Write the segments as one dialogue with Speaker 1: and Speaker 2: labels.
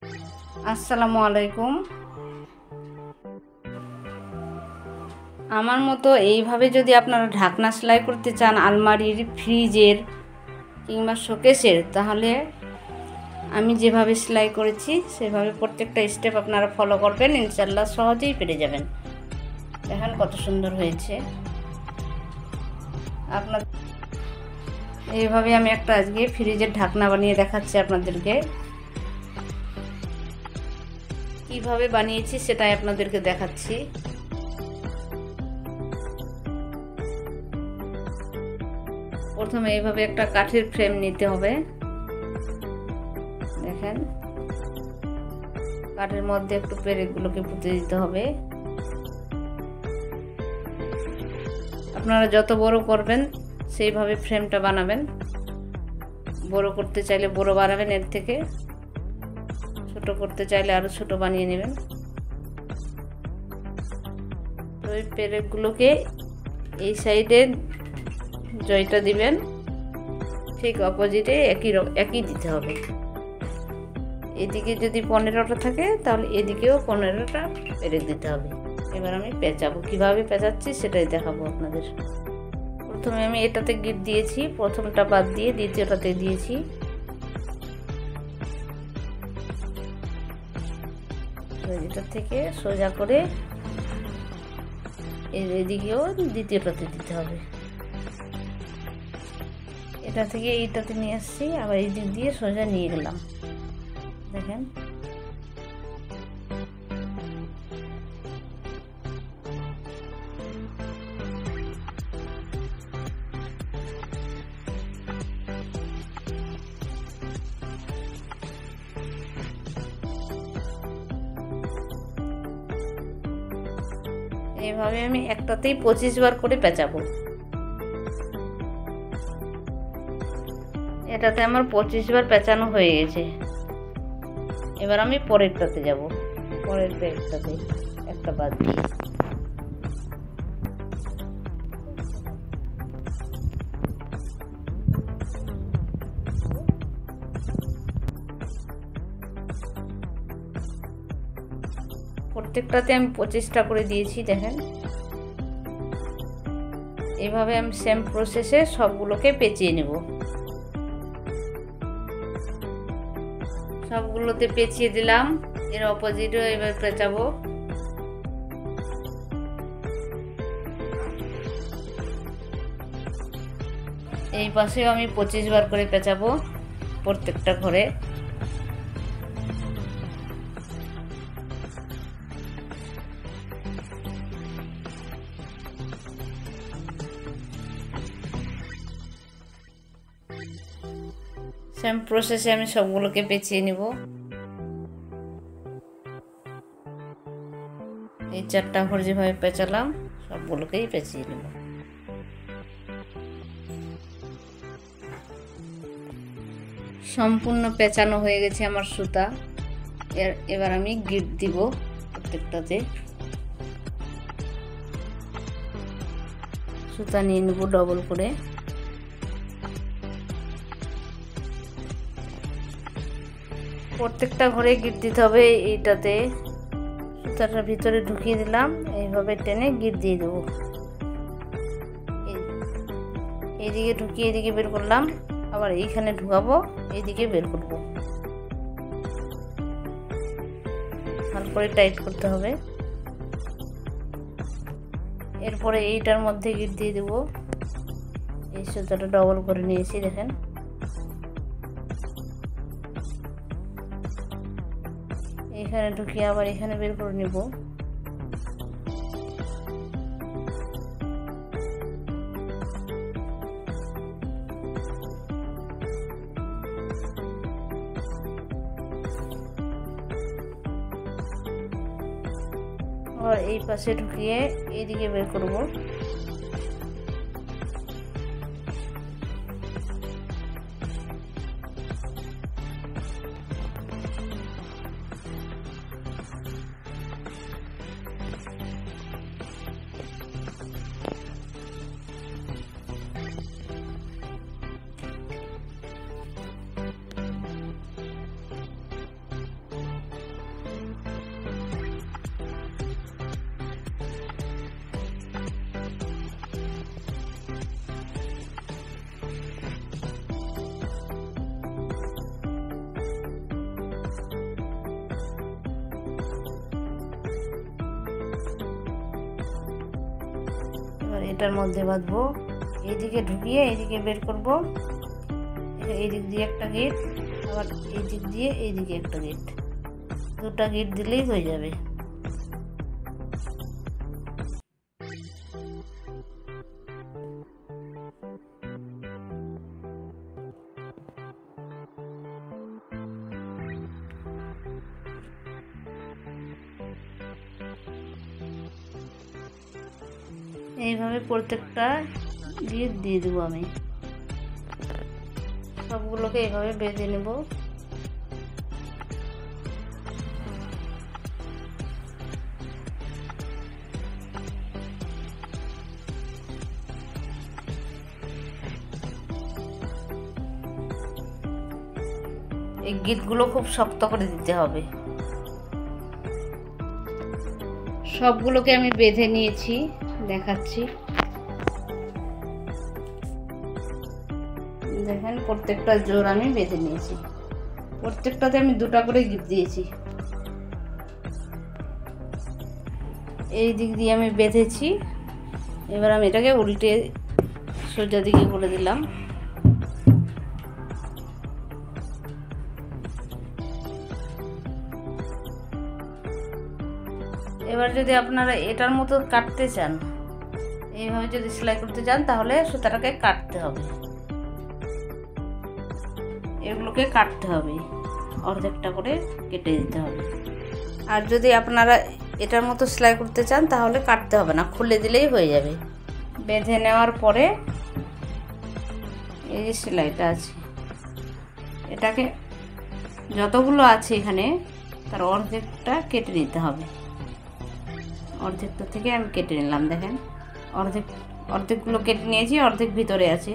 Speaker 1: আসসালামু আলাইকুম। আমার মতো এইভাবে যদি আপনারা ঢাকনা সেলাই করতে চান আলমারির, ফ্রিজের কিংবা শোকেসের, তাহলে আমি যেভাবে সেলাই করেছি সেভাবে প্রত্যেকটা স্টেপ আপনারা ফলো করবেন, ইনশাআল্লাহ সহজেই পেরে যাবেন। দেখেন কত সুন্দর হয়েছে। আপনার এইভাবে আমি একটা আজকে ফ্রিজের ঢাকনা বানিয়ে দেখাচ্ছি আপনাদেরকে। কিভাবে বানিয়েছি সেটাই আপনাদেরকে দেখাচ্ছি। প্রথমে এইভাবে একটা কাঠের ফ্রেম নিতে হবে। দেখেন, কাঠের মধ্যে একটু পেরেকগুলোকে পুঁতে দিতে হবে। আপনারা যত বড় করবেন সেইভাবে ফ্রেমটা বানাবেন। বড় করতে চাইলে বড় বানাবেন, এর থেকে ছোট করতে চাইলে আরো ছোট বানিয়ে নেবেন। তো এই পেরেকগুলোকে এই সাইডে জয়টা দিবেন, ঠিক অপোজিটে একই দিতে হবে। এদিকে যদি 15টা থাকে তাহলে এদিকেও 15টা পেরেক দিতে হবে। এবার আমি পেঁচাবো, কিভাবে পেঁচাচ্ছি সেটাই দেখাবো আপনাদের। প্রথমে আমি এটাতে গিট দিয়েছি, প্রথমটা বাদ দিয়ে দ্বিতীয়টাতে দিয়েছি। এটা থেকে সোজা করে এদিকেও দ্বিতীয়টাতে দিতে হবে। এটা থেকে এইটাতে নিয়ে আসছি, আবার এই দিক দিয়ে সোজা নিয়ে গেলাম। দেখেন, এইভাবে আমি একটাতেই 25 বার করে পেঁচাবো। এটাতে আমার 25 বার পেঁচানো হয়ে গেছে। এবার আমি পরেরটাতে যাব, পরের পেরেকটাতে একটা বাদ দিই। প্রত্যেকটাতে আমি 25টা করে দিয়েছি। দেখেন, এইভাবে আমি সেম প্রসেসে সবগুলোকে পেঁচিয়ে নেব। সবগুলোতে পেঁচিয়ে দিলাম, এর অপোজিটও এবার পেঁচাবো। এই পাশেও আমি 25 বার করে পেঁচাবো প্রত্যেকটা ঘরে। সেম প্রসেসে আমি সবগুলোকে পেঁচিয়ে নিব। এই 4টা ঘর যেভাবে পেঁচালাম সবগুলোকেই পেঁচিয়ে নিব। সম্পূর্ণ পেঁচানো হয়ে গেছে আমার সুতা। এবার আমি গিট দিব প্রত্যেকটাতে। সুতা নিয়ে নেব ডবল করে। প্রত্যেকটা ঘরে গিট দিতে হবে। এইটাতে সুতাটার ভিতরে ঢুকিয়ে দিলাম, এইভাবে টেনে গিট দিয়ে দেবো। এইদিকে ঢুকিয়ে এদিকে বের করলাম, আবার এইখানে ঢুকাবো, এইদিকে বের করবো। ভালো করে টাইট করতে হবে। এরপরে এইটার মধ্যে গিট দিয়ে দেবো। এই সুতাটা ডবল করে নিয়েছি, দেখেন। এখানে ঢুকিয়ে আবার এখানে বের করে নেব। আর এই পাশে ঢুকিয়ে এইদিকে বের করব। এটার মধ্যে বাঁধবো, এইদিকে ঢুকিয়ে এইদিকে বের করব। এই দিক দিয়ে একটা গিট, আবার এই দিক দিয়ে এইদিকে একটা গিট, দুটা গিট দিলেই হয়ে যাবে। এইভাবে প্রত্যেকটা গিট দিয়ে দেবো আমি, সবগুলোকে এইভাবে বেঁধে নেব। এই গিটগুলো খুব শক্ত করে দিতে হবে। সবগুলোকে আমি বেঁধে নিয়েছি, দেখাচ্ছি। দেখেন প্রত্যেকটা জোড় আমি বেঁধে নিয়েছি, প্রত্যেকটাতে আমি দুটা করে গিট দিয়েছি। এই দিক দিয়ে আমি বেঁধেছি, এবার আমি এটাকে উল্টে সোজা দিকে করে দিলাম। এবার যদি আপনারা এটার মতো কাটতে চান, এইভাবে যদি সেলাই করতে চান, তাহলে সুতাটাকে কাটতে হবে, এগুলোকে কাটতে হবে, অর্ধেকটা করে কেটে দিতে হবে। আর যদি আপনারা এটার মতো সেলাই করতে চান, তাহলে কাটতে হবে না, খুলে দিলেই হয়ে যাবে। বেঁধে নেওয়ার পরে এই যে সেলাইটা আছে, এটাকে যতগুলো আছে এখানে তার অর্ধেকটা কেটে নিতে হবে। অর্ধেকটা থেকে আমি কেটে নিলাম, দেখেন অর্ধেকগুলো কেটে নিয়েছি, অর্ধেক ভিতরে আছে।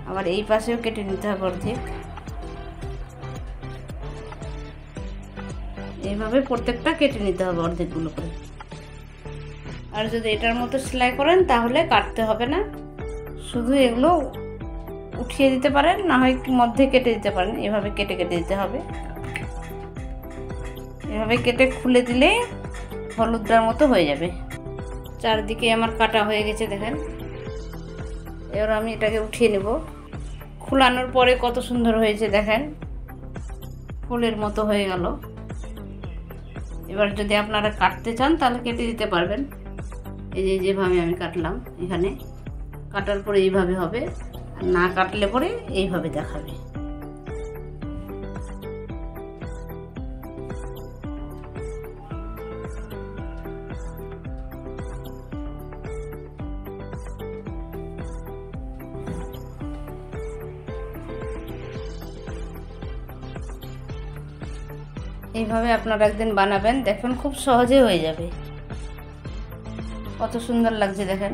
Speaker 1: আবার এই পাশেও কেটে নিতে হবে অর্ধেক। এইভাবে প্রত্যেকটা কেটে নিতে হবে অর্ধেকগুলো করে। আর যদি এটার মতো সেলাই করেন, তাহলে কাটতে হবে না, শুধু এগুলো উঠিয়ে দিতে পারেন, না হয় মধ্যে কেটে দিতে পারেন। এভাবে কেটে কেটে দিতে হবে, এভাবে কেটে খুলে দিলে হলুদটার মতো হয়ে যাবে। চারদিকে আমার কাটা হয়ে গেছে, দেখেন। এবার আমি এটাকে উঠিয়ে নেব। খোলানোর পরে কত সুন্দর হয়েছে, দেখেন, ফুলের মতো হয়ে গেল। এবার যদি আপনারা কাটতে চান, তাহলে কেটে দিতে পারবেন। এই যে যেভাবে আমি কাটলাম, এখানে কাটার পরে এইভাবে হবে, আর না কাটলে পরে এইভাবে দেখাবে। এইভাবে আপনারা একদিন বানাবেন, দেখবেন খুব সহজে হয়ে যাবে। কত সুন্দর লাগছে, দেখেন।